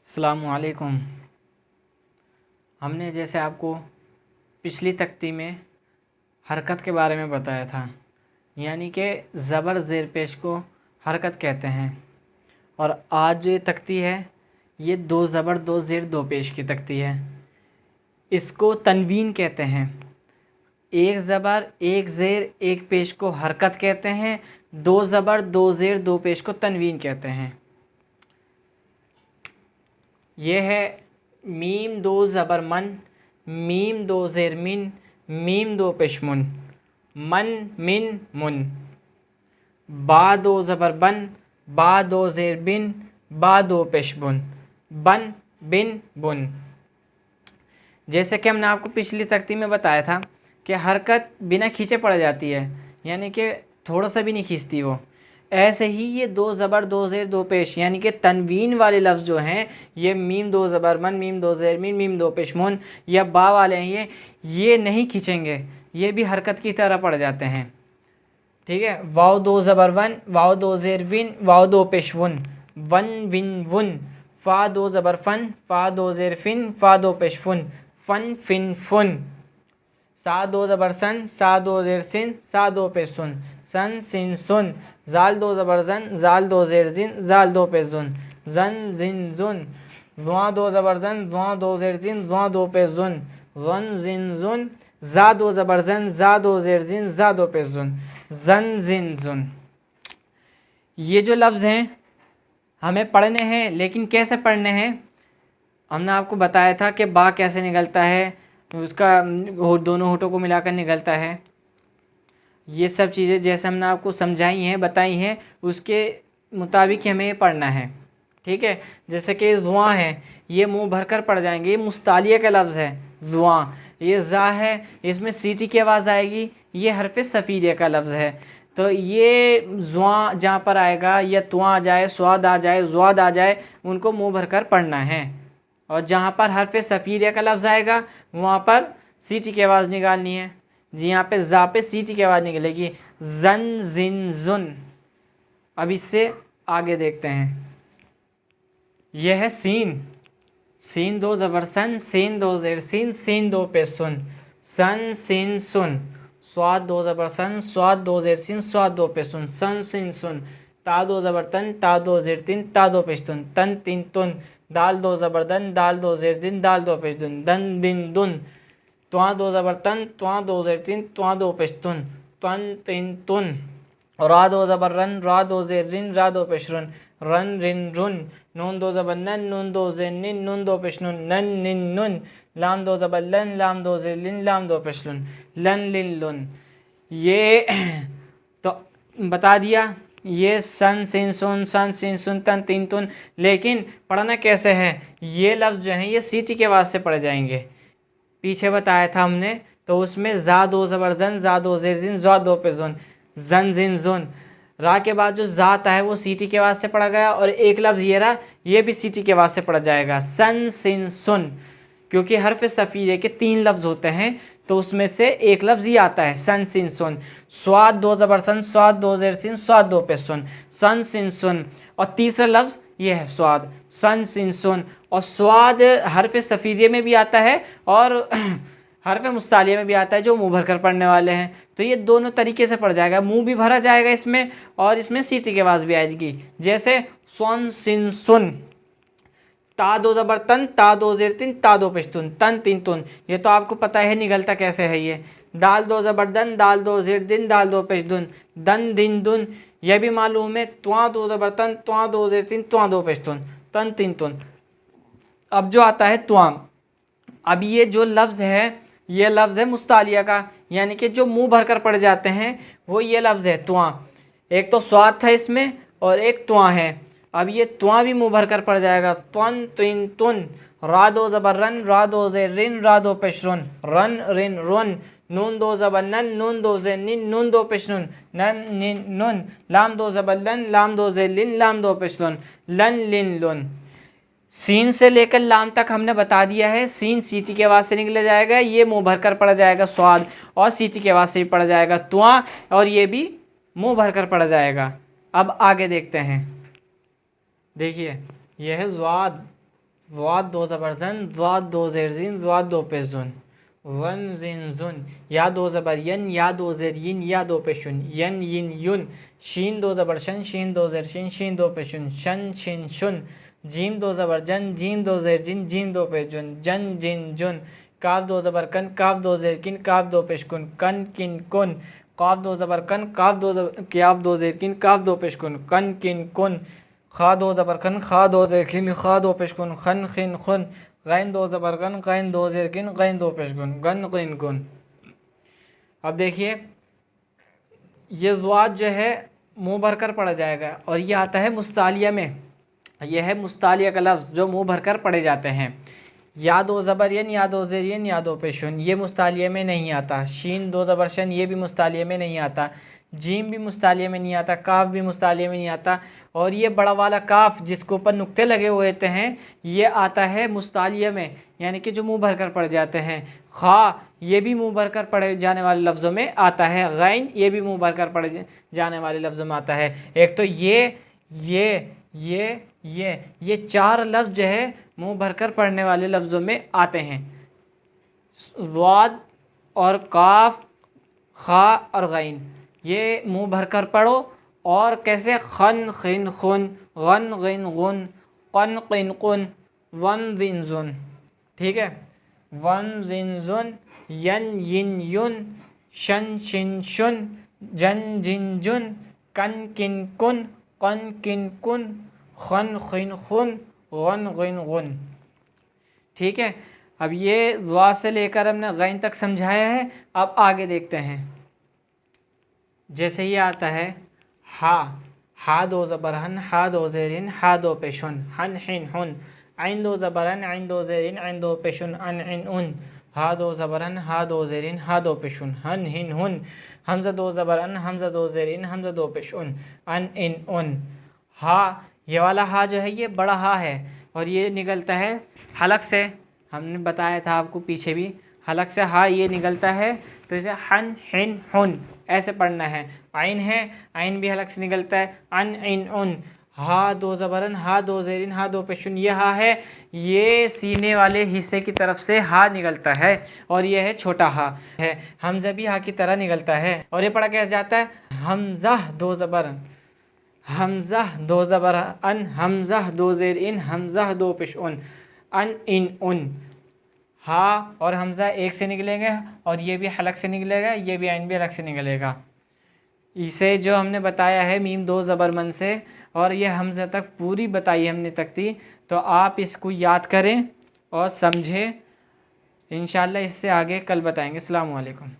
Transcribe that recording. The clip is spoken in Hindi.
अस्सलामुअलैकुम। हमने जैसे आपको पिछली तख्ती में हरकत के बारे में बताया था, यानी कि ज़बर ज़ेर पेश को हरकत कहते हैं। और आज जो ये तख्ती है ये दो ज़बर दो ज़ेर दो पेश की तख्ती है। इसको तनवीन कहते हैं। एक ज़बर एक ज़ेर एक पेश को हरकत कहते हैं। दो ज़बर दो ज़ेर दो पेश को तनवीन कहते हैं। ये है मीम दो ज़बर मन, मीम दो ज़ेर मिन, मीम दो पेश मुन, मन मिन मुन। बा दो ज़बर बन, बा दो ज़ेर बिन, बा दो पेश बुन, बन बिन बुन। जैसे कि हमने आपको पिछली तख्ती में बताया था कि हरकत बिना खींचे पड़ जाती है, यानी कि थोड़ा सा भी नहीं खींचती वो। ऐसे ही ये दो ज़बर दो ज़ेर दो पेश यानी कि तनवीन वाले लफ्ज़ जो हैं, ये मीम दो ज़बर मन, मीम दो ज़ेर मिन, मीम दो पेश मुन या बा वाले हैं, ये नहीं खींचेंगे, ये भी हरकत की तरह पड़ जाते हैं। ठीक है। वाव दो ज़बर वन, वाव दो ज़ेर विन, वाव दो पेश वुन, वन विन वुन। फ़ा दो ज़बर फ़न, फ़ा दो ज़ेर फ़िन, फ़ा दो पेश फ़ुन, फ़न फ़िन फ़ुन। सा दो ज़बर सन, सा दो ज़ेर सिन, सा दो पेश सुन, सन सिन सुन। ज़ाल दो ज़बर ज़न, ज़ाल दो ज़ेर जिन, ज़ाल दो पेश ज़ुन, ज़न जिन ज़ुन। ज़ुआ दो ज़बर ज़न, ज़ुआ दो ज़ेर जिन, ज़ुआ दो पेश ज़ुन, ज़न जिन ज़ुन। ज़ा दो ज़बर ज़न, ज़ा दो ज़ेर जिन, ज़ा दो पेश ज़ुन, ज़न जिन ज़ुन। ये जो लफ्ज़ हैं हमें पढ़ने हैं, लेकिन कैसे पढ़ने हैं हमने आपको बताया था कि बा कैसे निकलता है, उसका दोनों होठों को मिलाकर निकलता है। ये सब चीज़ें जैसे हमने आपको समझाई हैं बताई हैं, उसके मुताबिक हमें ये पढ़ना है। ठीक है। जैसे कि ज़ुआ है, ये मुंह भरकर पढ़ जाएंगे, ये मुस्तालिया का लफ्ज़ है ज़ुआ। ये ज़ा है, इसमें सीटी की आवाज़ आएगी, ये हरफ सफ़ीरिया का लफ्ज़ है। तो ये ज़ुआ जहाँ पर आएगा या तुआ आ जाए, स्वाद आ जाए, ज़्वाद आ जाए, उनको मुंह भरकर पढ़ना है। और जहाँ पर हरफ सफ़ीरिया का लफ्ज़ आएगा वहाँ पर सीटी की आवाज़ निकालनी है। जी यहाँ पे ज़ा पे सीटी की आवाज़ निकलेगी, ज़न जिन ज़ुन। अब इससे आगे देखते हैं। यह है सीन, सीन दो ज़बर सन, सीन दो ज़ेर सीन, सीन दो पे सुन, सन सिन सुन। स्वाद दो ज़बर सन, स्वाद दो ज़ेर सिन, स्वाद दो पे सुन, सन सिन सुन। ता दो ज़बर तन, ता दो ज़ेर तिन, ता दो पेश तुन, तन तिन तुन। दाल दो ज़बर दन, दाल दो ज़ेर दिन, दाल दो पेश दुन, दन दिन दुन। त्वा दो ज़बर तन, त्वा दो ज़ेर तिन, त्वा दो पेश तुन, तन तिन तुन। रा दो ज़बर रन, रा दो ज़ेर रिन, रा दो पेश रुन, रन रिन रुन। नून दो ज़बर नन, नून दो ज़ेर निन, नून दो पेश नुन, नन निन नुन। लाम दो ज़बर लन, लाम दो ज़ेर लिन, लाम दो पेश लुन, लन लिन लुन। ये तो बता दिया, ये सन सिन सुन, सन सिन सुन, तन तीन तुन। लेकिन पढ़ना कैसे है, ये लफ्ज़ जो हैं ये सीटी के आवाज़ से पढ़ जाएंगे। पीछे बताया था हमने, तो उसमें ज़ा दो ज़बर ज़न, ज़ा दो ज़ेर जिन, ज़ा दो पे ज़ुन, ज़न जिन ज़ुन। रा के बाद जो ज़ात है वो सीटी के आवाज़ से पढ़ा गया, और एक लफ्ज़ ये रहा, ये भी सीटी के आवाज़ से पढ़ा जाएगा, सन सिन सुन। क्योंकि हरफ सफ़ीरे के तीन लफ्ज़ होते हैं, तो उसमें से एक लफ्ज़ ये आता है, सन सिन सुन। स्वाद दो ज़बर सन, स्वाद दो ज़ेर सिन, स्वाद दो पे सुन, सन सिन सुन। और तीसरा लफ्ज़ ये है स्वाद, सन सिन सुन। और स्वाद हरफ सफ़ीरे में भी आता है और हरफ मुस्तालिया में भी आता है, जो मुंह भर कर पढ़ने वाले हैं। तो ये दोनों तरीके से पढ़ जाएगा, मुंह भी भरा जाएगा इसमें, और इसमें सीटी की आवाज़ भी आएगी। जैसे सन सिन सुन। ता दो ज़बर तन, ता दो ज़ेर तिन, ता दो पेश तुन, तन तीन तुन। ये तो आपको पता है निकलता कैसे है ये। दाल दो ज़बर दन, दाल दो ज़ेर दिन, दाल दो पेश दुन, दन दिन दुन। यह भी मालूम है, त्वा दो ज़बर तन, त्वा दो ज़ेर तिन, त्वा दो पेश तुन, तन तीन तुन। अब जो आता है त्वा, अब ये जो लफ्ज़ है ये लफ्ज़ है मुस्तालिया का, यानी कि जो मुंह भर कर पड़ जाते हैं वो ये लफ्ज़ है त्वा। एक तो स्वाद था इसमें और एक त्वा है। अब ये त्वा भी मुंह भर कर पड़ जाएगा, त्वन तिन तुन। रा दो ज़बर रन, रा दो ज़ेर रिन, रा दो पेश रुन, रन रिन रुन। नून दो ज़बर नन, नून दो ज़ेर निन, नून दो पेश नुन, नन निन नुन। लाम दो ज़बर लन, लाम दो ज़ेर लिन, लाम दो पेश लुन, लन लिन लुन। सीन से लेकर लाम तक हमने बता दिया है। सीन सीटी की आवाज़ से निकल जाएगा, ये मुंह भर कर पड़ा जाएगा स्वाद, और सीटी की आवाज़ से भी पड़ा जाएगा तुआ, और ये भी मुंह भर कर पड़ा जाएगा। अब आगे देखते हैं। देखिए यह है ज़्वाद, ज़ाद दो ज़बर ज़न, ज़ाद दो ज़ेर ज़ीन, ज़ाद दो पेश ज़ुन, ज़न ज़िन ज़ुन। या दो ज़बर यन, या दो ज़ेर यिन, या दो पेश शुन, यन यिन युन। शीन दो ज़बर शन, शीन दो ज़ेर शिन, शीन दो पेश शुन, शन शिन शुन। जीम दो ज़बर जन, जीम दो ज़ेर जिन, जीम दो पेश जुन, जन जिन जुन। काफ दो ज़बर कन, काफ दो ज़ेर किन, काफ दो पेश कुन, कन किन कुन। काफ दो ज़बर कन, काफ दो क्याफ दो ज़ेर किन, काफ दो पेश कुन, कन किन कुन। खा दो ज़बर खन, खा दो ज़ेर किन, खा दो पेश कुन, खन खिन खुन। गैन दो ज़बर गन, गैन दो ज़ेर किन, गैन दो पेश कुन, गन किन कुन। अब देखिए ये ज़्वाद जो है मुँह भरकर पढ़ा जाएगा और ये आता है मुस्तालिया में। यह है मुस्तालिया का लफ्ज़ जो मुँह भरकर पढ़े जाते हैं। या दो ज़बर यन, या दो ज़ेर यन, या दो पेशुन, ये मुस्तालिया में नहीं आता। शीन दो ज़बर शन, ये भी मुस्तालिया में नहीं आता। जीम भी मुस्तालिया में नहीं आता। काफ भी मुस्तालिया में नहीं आता। और ये बड़ा वाला काफ जिसके ऊपर नुक्ते लगे हुए होते हैं ये आता है मुस्तालिया में, यानी कि जो मुँह भरकर पढ़े जाते हैं। खा ये भी मुँह भरकर पढ़े जाने वाले लफ्ज़ों में आता है। गैन ये भी मुँह भरकर पढ़े जाने वाले लफ्ज़ों में आता है। एक तो ये चार लफ्ज़ जो है मुँह भरकर पढ़ने वाले लफ्ज़ों में आते हैं। ज़ाद और काफ, खा और गैन, ये मुँह भरकर पढ़ो। और कैसे? खन खिन खुन, गन गिन गुन, कन किन कुन, वन जिन जुन। ठीक है, वन जिन जुन, यन यिन युन, शन शिन शुन, जन जिन जुन, कन किन कुन, कन किन कुन, खन खिन खुन, गन गिन गुन। ठीक है, अब ये ज़्वा से लेकर हमने गैन तक समझाया है। अब आगे देखते हैं। जैसे ये आता है हा दो ज़बर हन, हा दो ज़ेरिन, हा दो पेशुन, हन हिन हुन। आइन दो ज़बरन, आइन दो ज़ेरिन, आइन दो पेशुन, अन इन उन। हा दो ज़बरन, हा दो ज़ेरिन, हा दो पेशुन, हन हिन हुन। हमज़ा दो ज़बरन, हमज़ा दो ज़ेरिन, हमज़ा दो पेशुन, अन इन उन। हा, ये वाला हा जो है ये बड़ा हा है और ये निकलता है हलक से। हमने बताया था आपको पीछे भी, हलक से हा ये निकलता है। तो जैसे हन हिन हुन ऐसे पढ़ना है। आइन है, आइन भी हलक से निकलता है, अन इन उन। हा दो ज़बरन, हा दो ज़ेरिन, हा दो पेशुन, ये हा है, ये सीने वाले हिस्से की तरफ से हा निकलता है और ये है छोटा हा है। हमज़ा भी हा की तरह निकलता है। और ये पढ़ा कैसे जाता है? हमज़ा दो ज़बरन, हमज़ा दो ज़बर अन, हमज़ा दो ज़ेर इन, हमज़ा दो पेश उन, अन इन उन। हा और हमज़ा एक से निकलेंगे और ये भी हलक से निकलेगा, ये भी आइन भी हलक से निकलेगा। इसे जो हमने बताया है मीम दो ज़बर मन से, और ये हमज़ा तक पूरी बताई हमने तख्ती, तो आप इसको याद करें और समझें। इंशाअल्लाह इससे आगे कल बताएंगे। अस्सलामु अलैकुम।